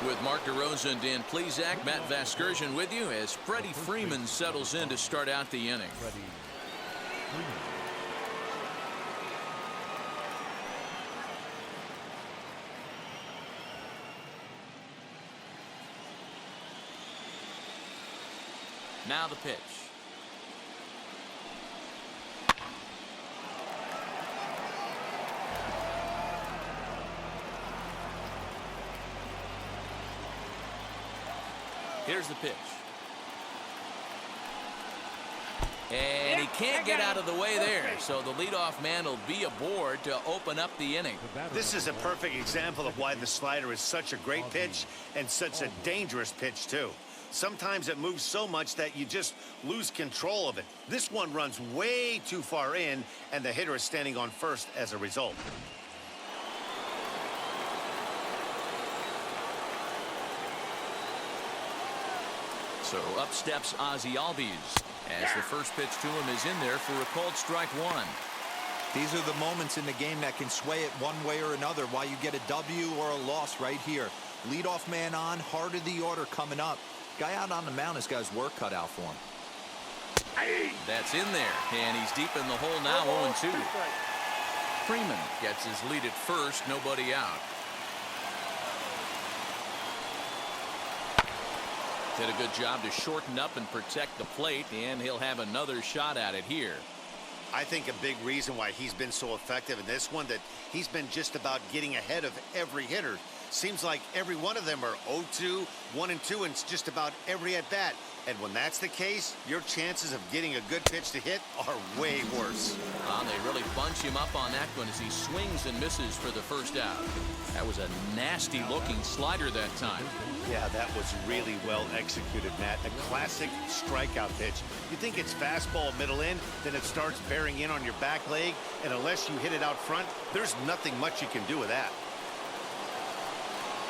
With Mark DeRosa and Dan Plesac, Matt Vasgersian with you as Freddie Freeman settles in to start out the inning. Now the pitch. Here's the pitch. And he can't get out of the way there, so the leadoff man will be aboard to open up the inning. This is a perfect example of why the slider is such a great pitch and such a dangerous pitch, too. Sometimes it moves so much that you just lose control of it. This one runs way too far in, and the hitter is standing on first as a result. So up steps Ozzie Albies as the first pitch to him is in there for a called strike one. These are the moments in the game that can sway it one way or another, why you get a W or a loss right here. Leadoff man on, heart of the order coming up. Guy out on the mound has got his work cut out for him. That's in there, and he's deep in the hole now, 0-2. Freeman gets his lead at first, nobody out. Did a good job to shorten up and protect the plate, and he'll have another shot at it here. I think a big reason why he's been so effective in this one, that he's been just about getting ahead of every hitter. Seems like every one of them are 0-2, 1-2, and just about every at bat. And when that's the case, your chances of getting a good pitch to hit are way worse. They really bunch him up on that one as he swings and misses for the first out. That was a nasty looking slider that time. Yeah, that was really well executed, Matt. A classic strikeout pitch. You think it's fastball middle in, then it starts bearing in on your back leg, and unless you hit it out front, there's nothing much you can do with that.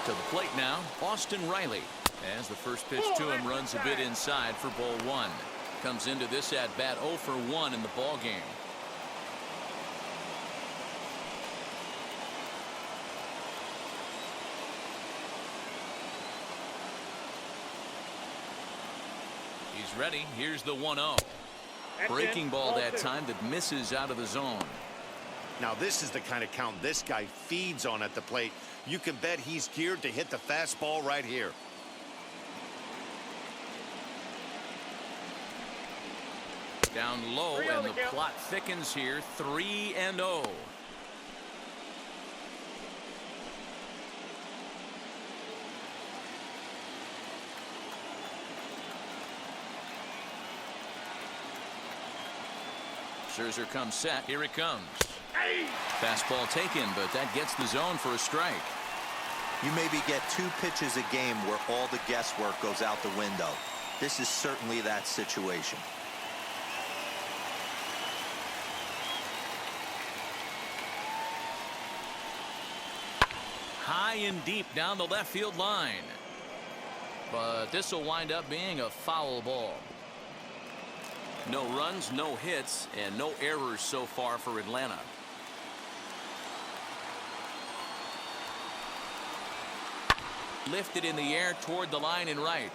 To the plate now, Austin Riley. As the first pitch to him runs a bit inside for ball one. Comes into this at bat 0 for 1 in the ball game. He's ready. Here's the 1-0. Breaking ball that time that misses out of the zone. Now this is the kind of count this guy feeds on at the plate. You can bet he's geared to hit the fastball right here. Down low, and the plot thickens here. 3-0. Scherzer comes set. Here it comes. Fastball taken, but that gets the zone for a strike. You maybe get 2 pitches a game where all the guesswork goes out the window. This is certainly that situation. High and deep down the left field line. But this will wind up being a foul ball. No runs, no hits, and no errors so far for Atlanta. Lifted in the air toward the line and right.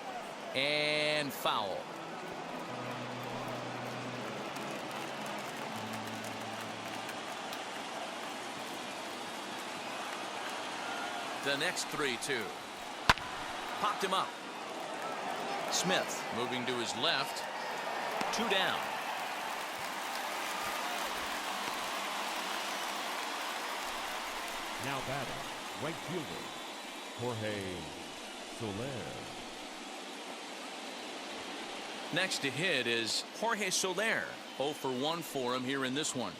And foul. The next 3-2. Popped him up. Smith moving to his left. 2 down. Now batting, right fielder, Jorge Soler. Next to hit is Jorge Soler. 0 for 1 for him here in this one.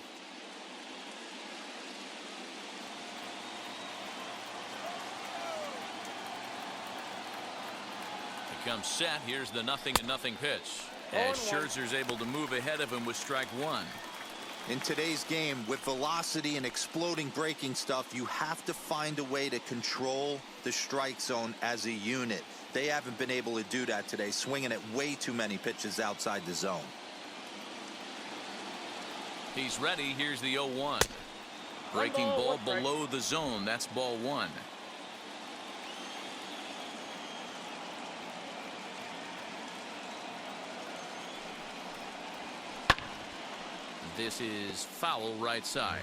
He comes set. Here's the 0-0 pitch. As Scherzer's able to move ahead of him with strike one. In today's game, with velocity and exploding breaking stuff, you have to find a way to control the strike zone as a unit. They haven't been able to do that today, swinging at way too many pitches outside the zone. He's ready. Here's the 0-1. Breaking ball below the zone. That's ball one. This is foul right side.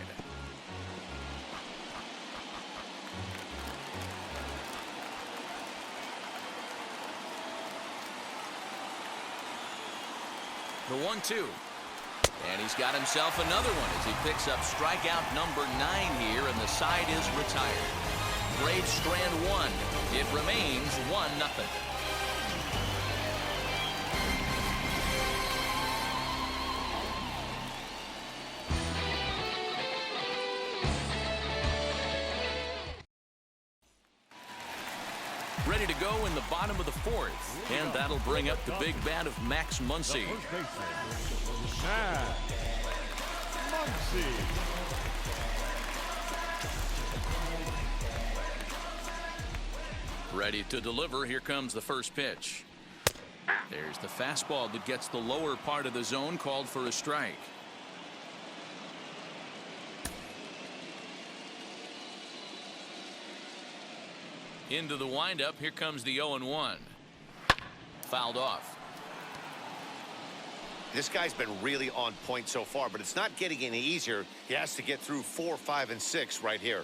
The 1-2. And he's got himself another one as he picks up strikeout number 9 here, and the side is retired. Braves strand 1. It remains 1-0. Ready to go in the bottom of the 4th, and that'll bring up the big bat of Max Muncy. First baseman, Max Muncy. Ready to deliver. Here comes the first pitch. There's the fastball that gets the lower part of the zone, called for a strike. Into the windup. Here comes the 0-1. Fouled off. This guy's been really on point so far, but it's not getting any easier. He has to get through 4, 5, and 6 right here.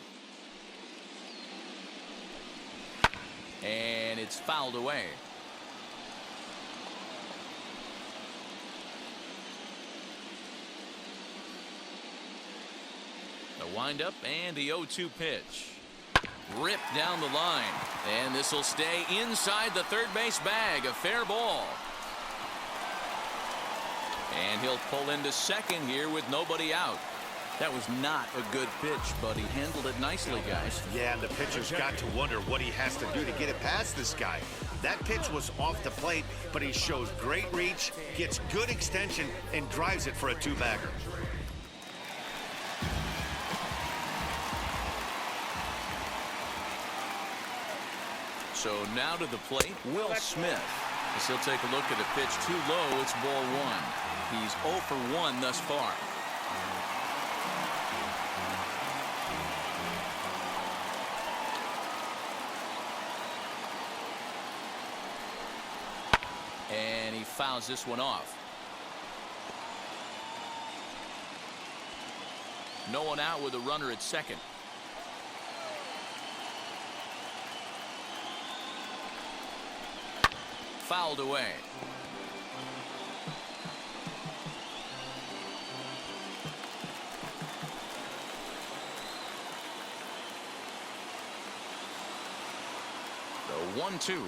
And it's fouled away. The windup and the 0-2 pitch. Ripped down the line, and this will stay inside the third base bag. A fair ball. And he'll pull into second here with nobody out. That was not a good pitch, but he handled it nicely, guys. Yeah, and the pitcher's got to wonder what he has to do to get it past this guy. That pitch was off the plate, but he shows great reach, gets good extension, and drives it for a 2-bagger. So now to the plate, Will Smith. As he'll take a look at a pitch too low, it's ball 1. He's 0 for 1 thus far. And he fouls this one off. No one out with a runner at second. Fouled away. The 1-2.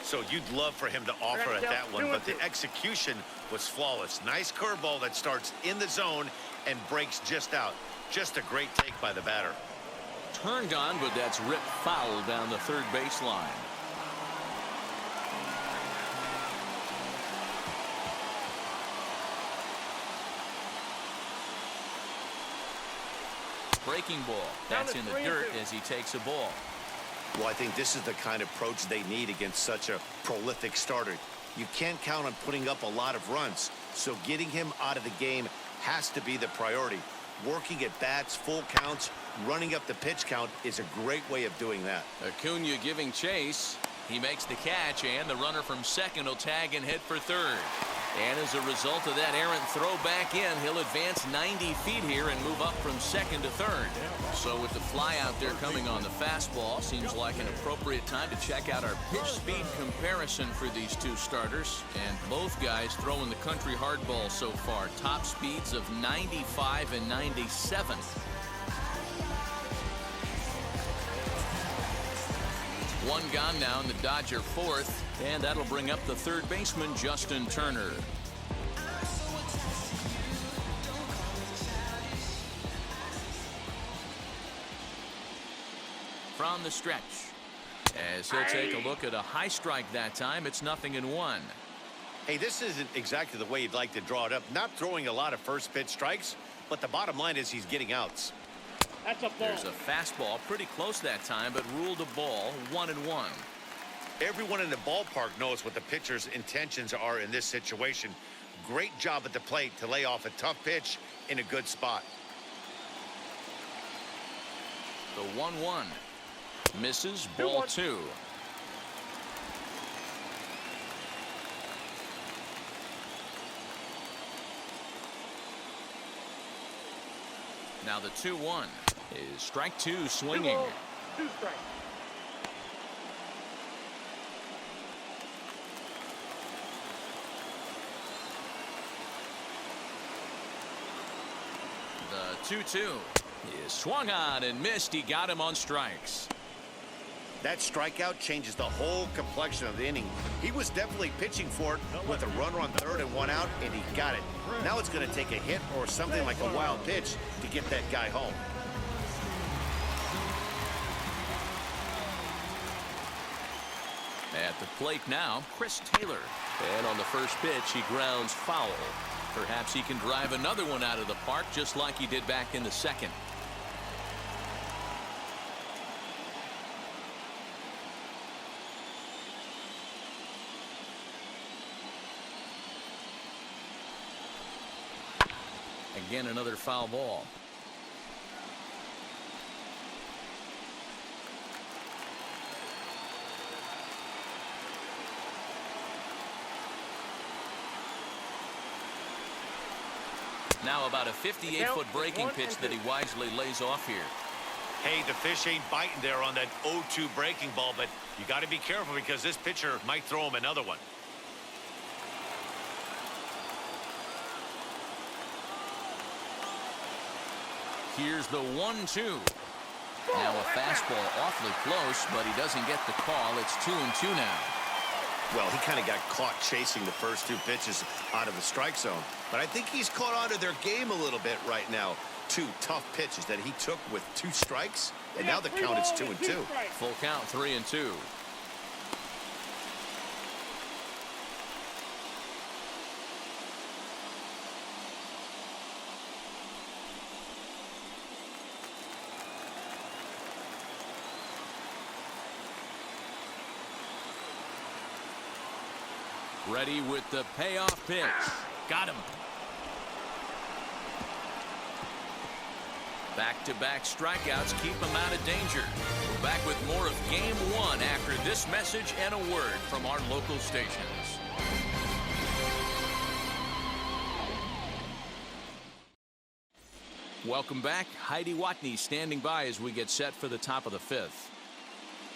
So you'd love for him to offer at that one, but the execution was flawless. Nice curveball that starts in the zone and breaks just out. Just a great take by the batter. Turned on, but that's ripped foul down the third baseline. Breaking ball. That's in the dirt as he takes a ball. Well, I think this is the kind of approach they need against such a prolific starter. You can't count on putting up a lot of runs, so getting him out of the game has to be the priority. Working at bats, full counts, running up the pitch count is a great way of doing that. Acuna giving chase. He makes the catch, and the runner from second will tag and head for third. And as a result of that errant throw back in, he'll advance 90 feet here and move up from second to third. So with the fly out there coming on the fastball, seems like an appropriate time to check out our pitch speed comparison for these two starters. And both guys throwing the country hardball so far. Top speeds of 95 and 97. One gone now in the Dodger 4th, and that'll bring up the third baseman, Justin Turner. From the stretch, as he'll take a look at a high strike that time, it's 0-1. Hey, this isn't exactly the way you'd like to draw it up. Not throwing a lot of first pitch strikes, but the bottom line is he's getting outs. That's a ball. There's a fastball pretty close that time, but ruled a ball, 1-1. Everyone in the ballpark knows what the pitcher's intentions are in this situation. Great job at the plate to lay off a tough pitch in a good spot. The 1-1 misses, ball 2. Now the 2-1 is strike two swinging. 2 strikes. The 2-2 is swung on and missed. He got him on strikes. That strikeout changes the whole complexion of the inning. He was definitely pitching for it with a runner on third and 1 out, and he got it. Now it's going to take a hit or something like a wild pitch to get that guy home. At the plate now, Chris Taylor. And on the first pitch, he grounds foul. Perhaps he can drive another one out of the park just like he did back in the second. Again, another foul ball. Now about a 58-foot breaking pitch that he wisely lays off here. Hey, the fish ain't biting there on that 0-2 breaking ball, but you got to be careful because this pitcher might throw him another one. Here's the 1-2. Now a fastball awfully close, but he doesn't get the call. It's 2-2 now. Well, he kind of got caught chasing the first 2 pitches out of the strike zone. But I think he's caught on to their game a little bit right now. 2 tough pitches that he took with 2 strikes, and now the count is 2-2. Full count, 3-2. Ready with the payoff pitch. Got him. Back-to-back strikeouts keep him out of danger. We're back with more of Game 1 after this message and a word from our local stations. Welcome back. Heidi Watney standing by as we get set for the top of the 5th.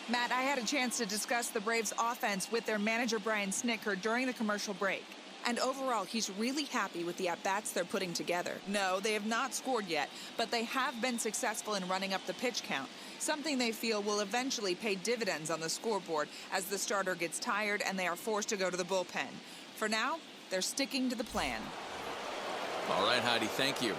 Matt, I had a chance to discuss the Braves' offense with their manager, Brian Snitker, during the commercial break. And overall, he's really happy with the at-bats they're putting together. No, they have not scored yet, but they have been successful in running up the pitch count, something they feel will eventually pay dividends on the scoreboard as the starter gets tired and they are forced to go to the bullpen. For now, they're sticking to the plan. All right, Heidi, thank you.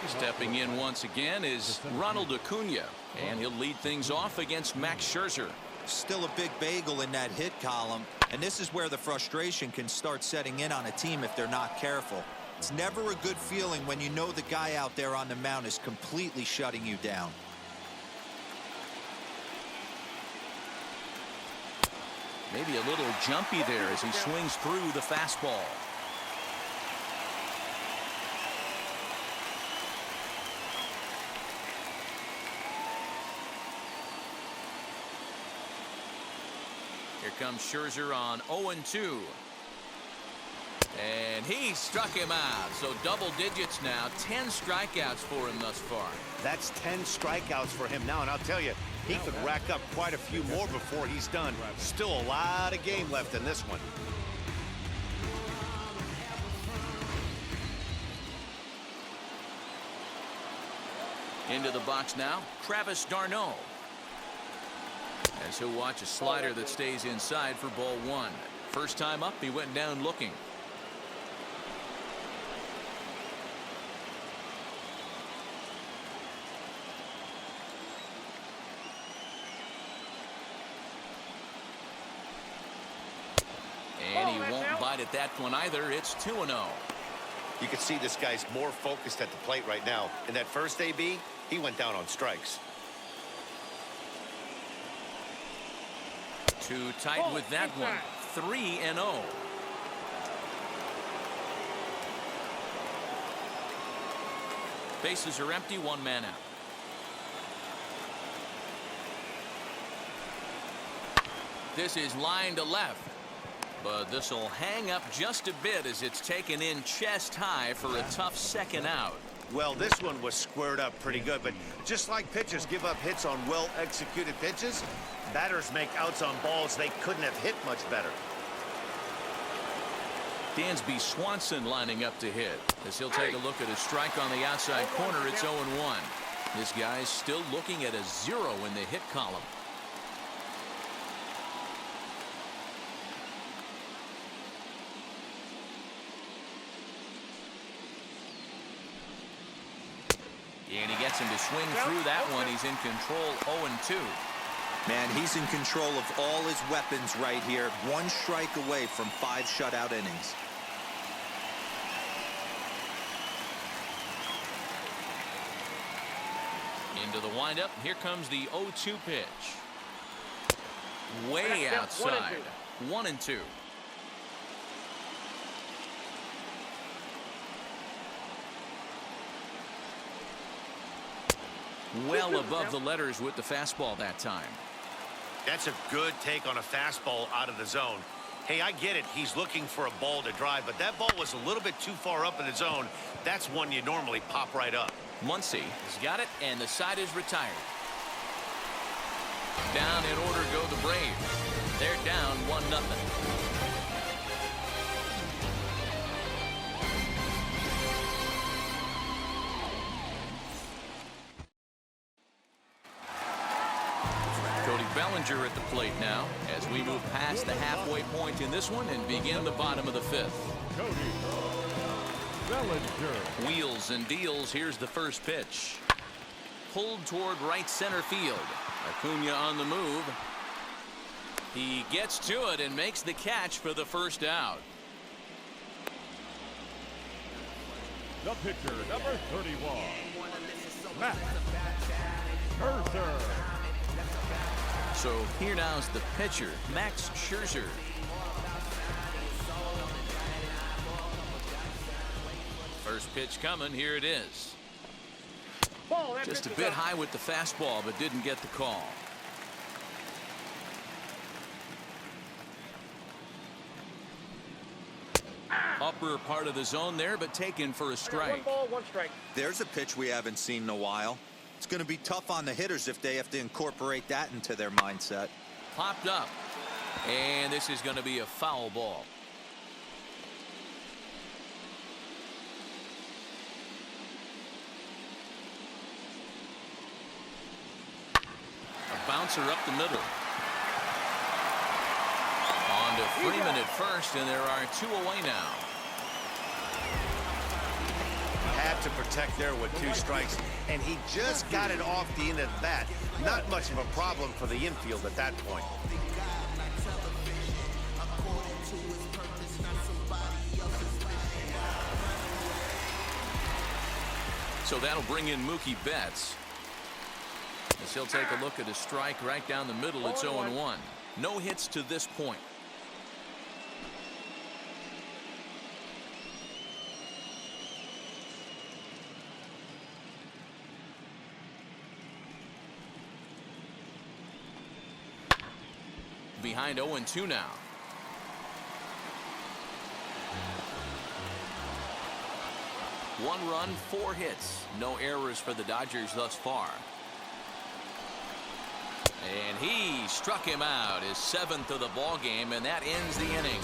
Stepping in once again is Ronald Acuna, and he'll lead things off against Max Scherzer. Still a big bagel in that hit column, and this is where the frustration can start setting in on a team if they're not careful. It's never a good feeling when you know the guy out there on the mound is completely shutting you down. Maybe a little jumpy there as he swings through the fastball. Here comes Scherzer on 0-2. And he struck him out. So double digits now. 10 strikeouts for him thus far. That's 10 strikeouts for him now, and I'll tell you, he could rack up quite a few more before he's done. Still a lot of game left in this one. Into the box now, Travis d'Arnaud. As he'll watch a slider that stays inside for ball 1. First time up, he went down looking. And he won't bite at that one either. It's 2-0. You can see this guy's more focused at the plate right now. In that first AB, he went down on strikes. Too tight with that one. 3-0. Bases are empty, 1 man out. This is line to left. But this will hang up just a bit as it's taken in chest high for a tough second out. Well, this one was squared up pretty good, but just like pitchers give up hits on well-executed pitches, batters make outs on balls they couldn't have hit much better. Dansby Swanson lining up to hit as he'll take a look at a strike on the outside corner. It's 0-1. This guy's still looking at a 0 in the hit column. And he gets him to swing through that one. He's in control, 0-2. Man, he's in control of all his weapons right here. One strike away from 5 shutout innings. Into the windup. Here comes the 0-2 pitch. Way outside. 1-2. Well above the letters with the fastball that time. That's a good take on a fastball out of the zone. Hey, I get it. He's looking for a ball to drive, but that ball was a little bit too far up in the zone. That's one you normally pop right up. Muncy has got it, and the side is retired. Down in order go the Braves. They're down 1-0. Bellinger at the plate now as we move past the halfway point in this one and begin the bottom of the 5th. Cody Bellinger. Wheels and deals. Here's the first pitch. Pulled toward right center field. Acuna on the move. He gets to it and makes the catch for the first out. The pitcher, number 31, Max Scherzer. So here now is the pitcher, Max Scherzer. First pitch coming. Here it is. Just a bit high with the fastball, but didn't get the call. Upper part of the zone there, but taken for a strike. 1 ball, 1 strike. There's a pitch we haven't seen in a while. It's going to be tough on the hitters if they have to incorporate that into their mindset. Popped up. And this is going to be a foul ball. A bouncer up the middle. On to Freeman at first, and there are 2 away now. Had to protect there with 2 strikes, and he just got it off the end of the bat. Not much of a problem for the infield at that point. So that'll bring in Mookie Betts. As he'll take a look at a strike right down the middle. It's 0-1. No hits to this point. Behind 0-2 now. One run, 4 hits. No errors for the Dodgers thus far. And he struck him out, his 7th of the ball game, and that ends the inning.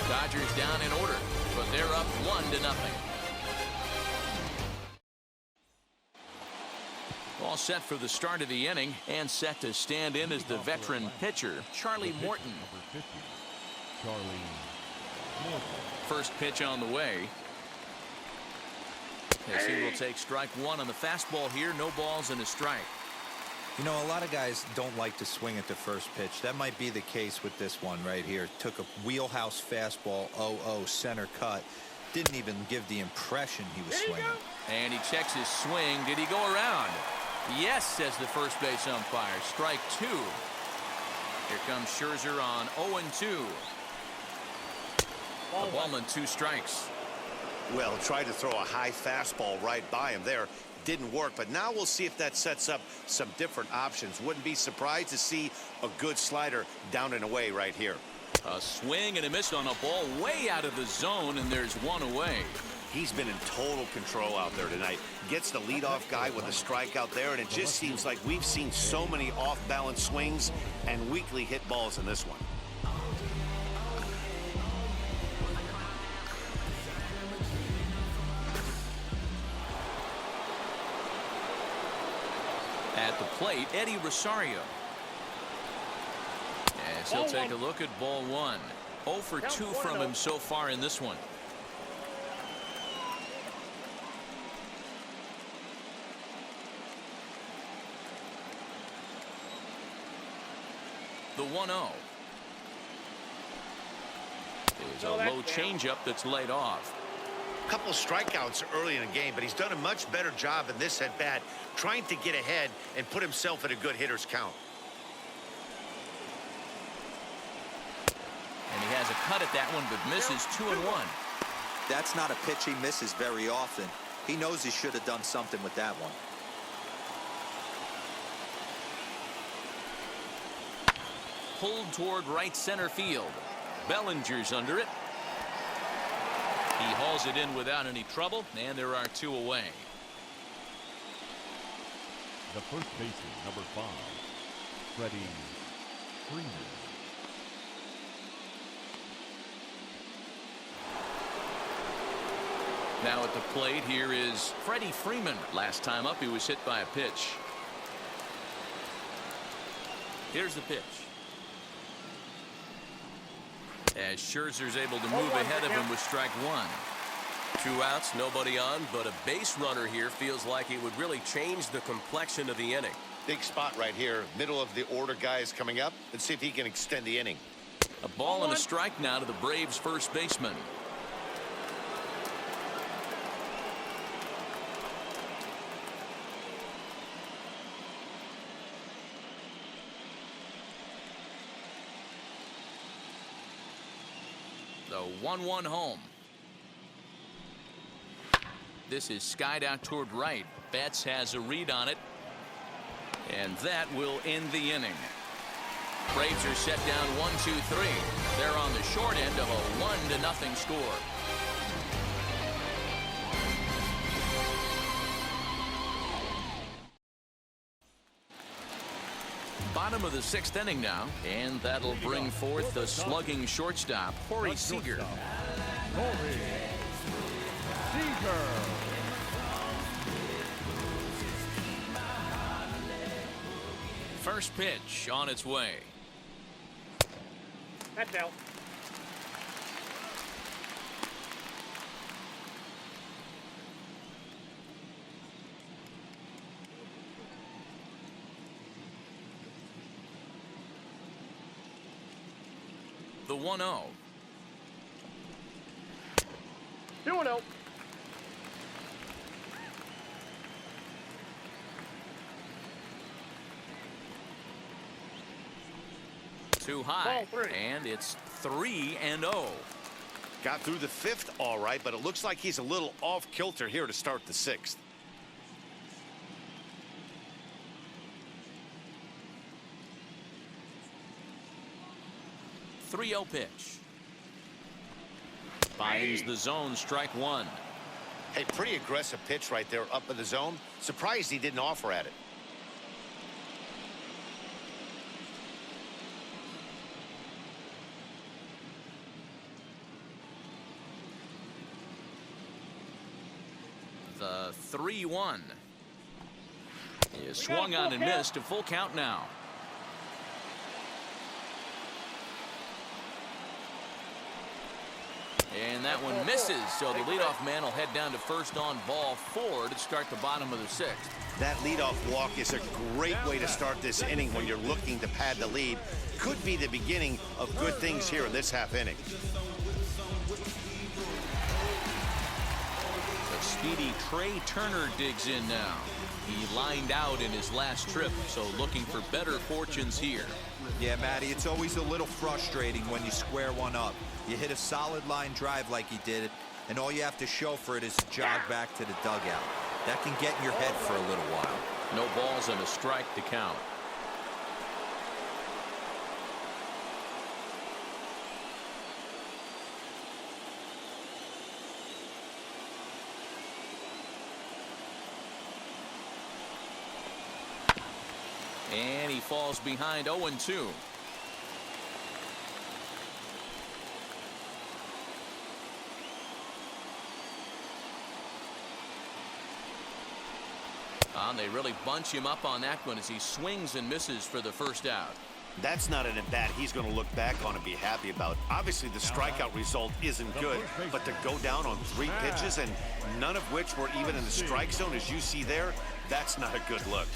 Dodgers down in order, but they're up 1-0. All set for the start of the inning, and set to stand in as the veteran pitcher, Charlie Morton. First pitch on the way. As he will take strike 1 on the fastball here. No balls and a strike. You know, a lot of guys don't like to swing at the first pitch. That might be the case with this one right here. Took a wheelhouse fastball, 0-0 center cut. Didn't even give the impression he was swinging. And he checks his swing. Did he go around? Yes, says the first base umpire. Strike 2. Here comes Scherzer on 0-2. A ball and 2 strikes. Well, tried to throw a high fastball right by him there. Didn't work, but now we'll see if that sets up some different options. Wouldn't be surprised to see a good slider down and away right here. A swing and a miss on a ball way out of the zone, and there's 1 away. He's been in total control out there tonight. Gets the leadoff guy with a strikeout there, and it just seems like we've seen so many off-balance swings and weakly hit balls in this one. At the plate, Eddie Rosario. As he'll take a look at ball one. 0 for 2 from him so far in this one. The 1-0 is a low changeup that's laid off. A couple of strikeouts early in the game, but he's done a much better job in this at bat, trying to get ahead and put himself at a good hitter's count. And he has a cut at that one, but misses 2-1. That's not a pitch he misses very often. He knows he should have done something with that one. Pulled toward right center field. Bellinger's under it. He hauls it in without any trouble, and there are 2 away. The first baseman, number 5, Freddie Freeman. Now at the plate, here is Freddie Freeman. Last time up, he was hit by a pitch. Here's the pitch. As Scherzer's able to move ahead of him with strike 1. 2 outs, nobody on, but a base runner here feels like it would really change the complexion of the inning. Big spot right here. Middle of the order guy is coming up. Let's see if he can extend the inning. A ball and a strike now to the Braves first baseman. The 1-1 home. This is skied out toward right. Betts has a read on it. And that will end the inning. Braves are set down 1-2-3. They're on the short end of a 1-0 score. Bottom of the 6th inning now, and that'll bring forth the slugging shortstop, Corey Seager. Corey Seager. First pitch on its way. That's out. The 1-0. 2-0. Too high. Ball 3. And it's 3-0. Got through the 5th all right, but it looks like he's a little off kilter here to start the 6th. The 3-0 pitch. Finds the zone, strike 1. Hey, pretty aggressive pitch right there up in the zone. Surprised he didn't offer at it. The 3-1 is swung on and missed. A full count now. And that one misses, so the leadoff man will head down to first on ball 4 to start the bottom of the 6th. That leadoff walk is a great way to start this inning when you're looking to pad the lead. Could be the beginning of good things here in this half inning. The speedy Trey Turner digs in now. He lined out in his last trip, so looking for better fortunes here. Yeah, Matty, it's always a little frustrating when you square one up. You hit a solid line drive like he did, and all you have to show for it is to jog back to the dugout. That can get in your head for a little while. No balls and a strike to count. And he falls behind 0-2. They really bunch him up on that one as he swings and misses for the first out. That's not an at-bat he's going to look back on and be happy about. Obviously, the strikeout result isn't good, but to go down on 3 pitches and none of which were even in the strike zone, as you see there, that's not a good look.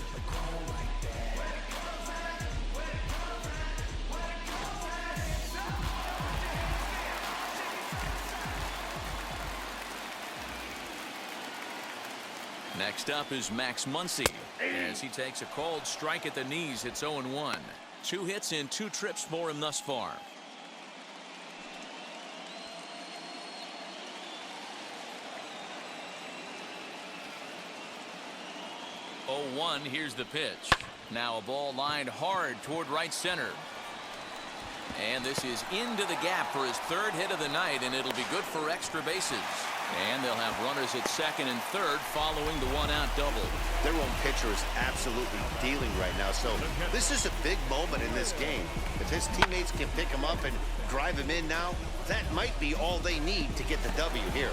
Next up is Max Muncy as he takes a cold strike at the knees. It's 0-1. 2 hits in 2 trips for him thus far. 0-1. Here's the pitch. Now a ball lined hard toward right center. And this is into the gap for his 3rd hit of the night, and it'll be good for extra bases. And they'll have runners at 2nd and 3rd following the 1-out double. Their own pitcher is absolutely dealing right now, so this is a big moment in this game. If his teammates can pick him up and drive him in now, that might be all they need to get the W here.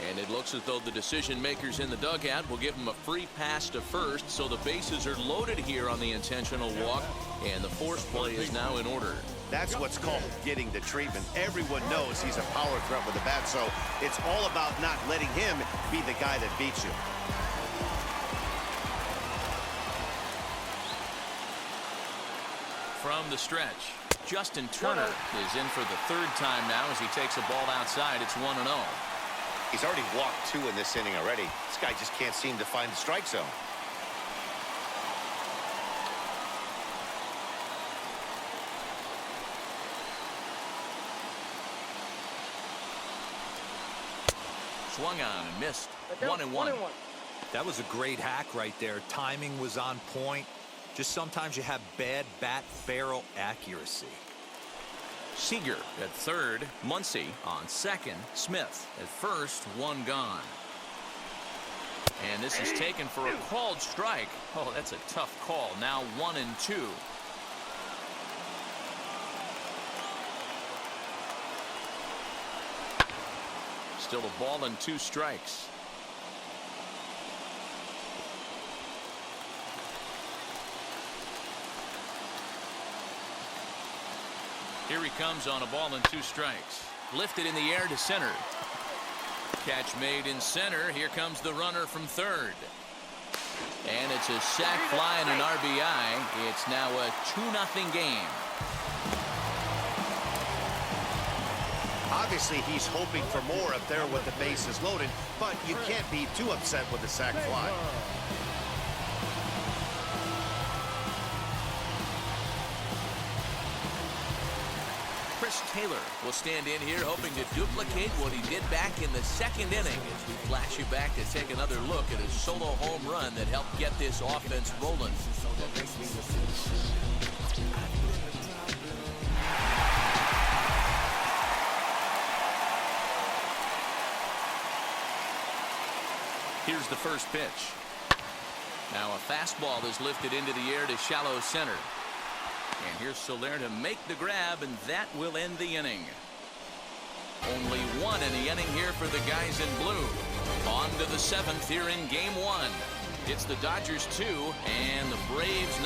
And it looks as though the decision makers in the dugout will give him a free pass to first, so the bases are loaded here on the intentional walk, and the force play is now in order. That's what's called getting the treatment. Everyone knows he's a power threat with the bat, so it's all about not letting him be the guy that beats you. From the stretch, Justin Turner is in for the 3rd time now as he takes a ball outside. It's 1-0. He's already walked 2 in this inning already. This guy just can't seem to find the strike zone. Swung on and missed. 1-1. That was a great hack right there. Timing was on point. Just sometimes you have bad bat barrel accuracy. Seager at 3rd, Muncy on 2nd, Smith at 1st, 1 gone. And this is taken for a called strike. Oh, that's a tough call. Now 1-2. Still a ball and 2 strikes. Here he comes on a ball and 2 strikes. Lifted in the air to center. Catch made in center. Here comes the runner from 3rd. And it's a sac fly and an RBI. It's now a 2-0 game. Obviously, he's hoping for more up there with the bases loaded, but you can't be too upset with the sac fly. Chris Taylor will stand in here hoping to duplicate what he did back in the 2nd inning as we flash you back to take another look at his solo home run that helped get this offense rolling. Here's the first pitch. Now a fastball is lifted into the air to shallow center. And here's Soler to make the grab, and that will end the inning. Only 1 in the inning here for the guys in blue. On to the 7th here in Game 1. It's the Dodgers 2 and the Braves